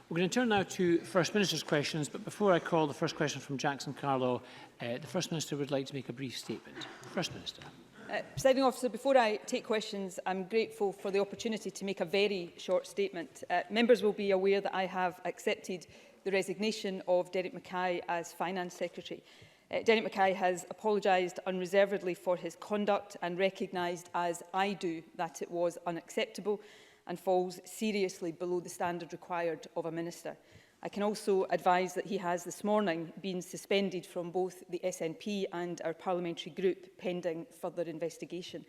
We're going to turn now to First Minister's questions, but before I call the first question from Jackson Carlo, the First Minister would like to make a brief statement. First Minister. Presiding Officer, before I take questions, I'm grateful for the opportunity to make a very short statement. Members will be aware that I have accepted the resignation of Derek Mackay as Finance Secretary. Derek Mackay has apologised unreservedly for his conduct and recognised, as I do, that it was unacceptable and falls seriously below the standard required of a minister. I can also advise that he has this morning been suspended from both the SNP and our parliamentary group pending further investigation.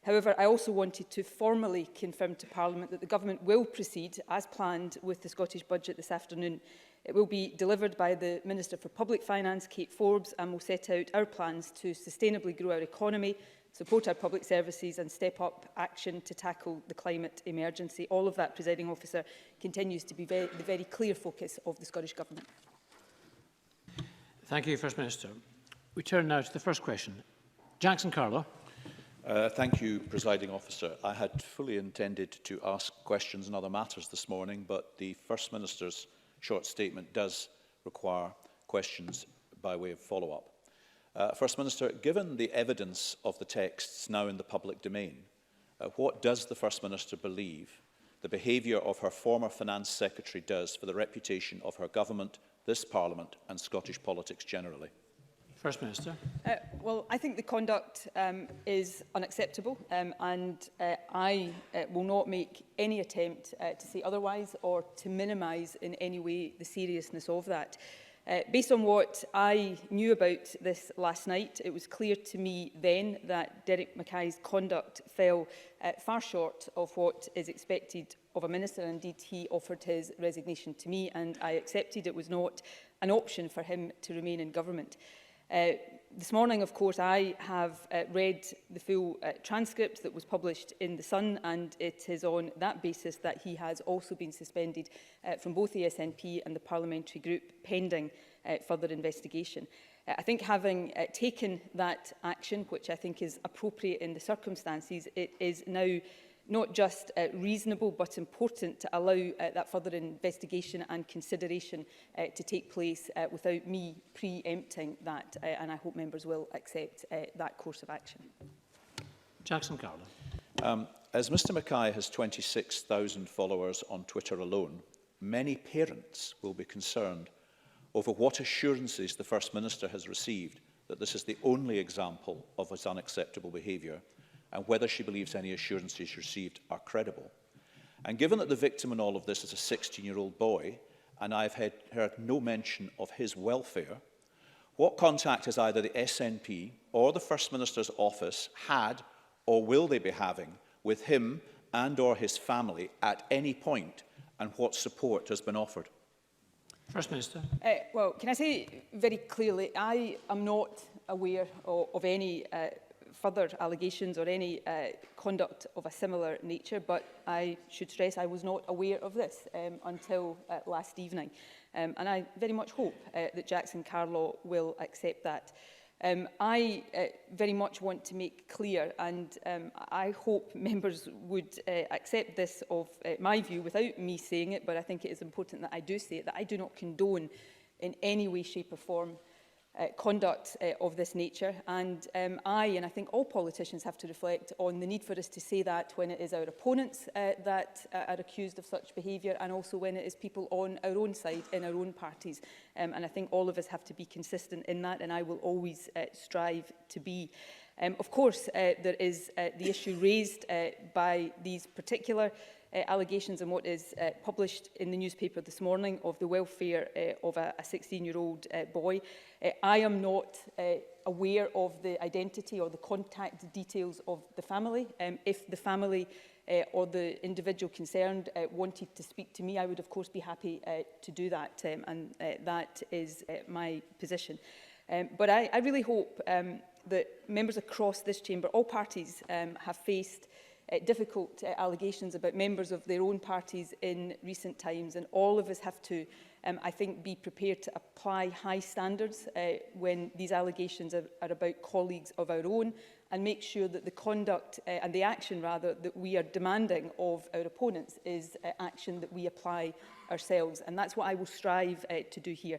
However, I also wanted to formally confirm to Parliament that the Government will proceed as planned with the Scottish Budget this afternoon. It will be delivered by the Minister for Public Finance, Kate Forbes, and will set out our plans to sustainably grow our economy, support our public services and step up action to tackle the climate emergency. All of that, Presiding Officer, continues to be the very clear focus of the Scottish Government. Thank you, First Minister. We turn now to the first question. Jackson Carlo. Thank you, Presiding Officer. I had fully intended to ask questions on other matters this morning, but the First Minister's short statement does require questions by way of follow-up. First Minister, given the evidence of the texts now in the public domain, what does the First Minister believe the behaviour of her former Finance Secretary does for the reputation of her government, this Parliament and Scottish politics generally? First Minister. Well, I think the conduct is unacceptable and I will not make any attempt to say otherwise or to minimise in any way the seriousness of that. Based on what I knew about this last night, it was clear to me then that Derek Mackay's conduct fell far short of what is expected of a minister. Indeed, he offered his resignation to me and I accepted it was not an option for him to remain in government. This morning, of course, I have read the full transcript that was published in The Sun, and it is on that basis that he has also been suspended from both the SNP and the parliamentary group pending further investigation. I think having taken that action, which I think is appropriate in the circumstances, it is now not just reasonable but important to allow that further investigation and consideration to take place without me pre-empting that, and I hope members will accept that course of action. Jackson Carlo. As Mr Mackay has 26,000 followers on Twitter alone, many parents will be concerned over what assurances the First Minister has received that this is the only example of his unacceptable behaviour, and whether she believes any assurances received are credible. And given that the victim in all of this is a 16-year-old boy, and I've heard no mention of his welfare, what contact has either the SNP or the First Minister's office had, or will they be having, with him and or his family at any point, and what support has been offered? First Minister. Well, can I say very clearly, I am not aware of any further allegations or any conduct of a similar nature, but I should stress I was not aware of this until last evening. And I very much hope that Jackson Carlo will accept that. I very much want to make clear, and I hope members would accept this of my view without me saying it, but I think it is important that I do say it, that I do not condone in any way, shape or form conduct of this nature, and I think all politicians have to reflect on the need for us to say that when it is our opponents that are accused of such behaviour, and also when it is people on our own side in our own parties, and I think all of us have to be consistent in that, and I will always strive to be. Of course, there is the issue raised by these particular allegations and what is published in the newspaper this morning of the welfare of a 16-year-old boy. I am not aware of the identity or the contact details of the family. If the family or the individual concerned wanted to speak to me, I would of course be happy to do that, and that is my position. But I really hope that members across this chamber, all parties, have faced difficult allegations about members of their own parties in recent times, and all of us have to, I think, be prepared to apply high standards when these allegations are about colleagues of our own and make sure that the conduct and the action, rather, that we are demanding of our opponents is action that we apply ourselves. And that's what I will strive to do here.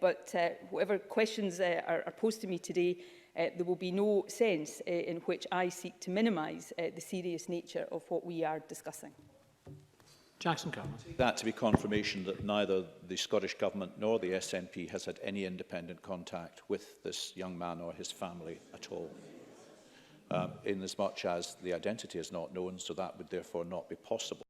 But whatever questions are posed to me today, there will be no sense in which I seek to minimise the serious nature of what we are discussing. Jackson Carlo. That to be confirmation that neither the Scottish Government nor the SNP has had any independent contact with this young man or his family at all. In as much as the identity is not known, so that would therefore not be possible.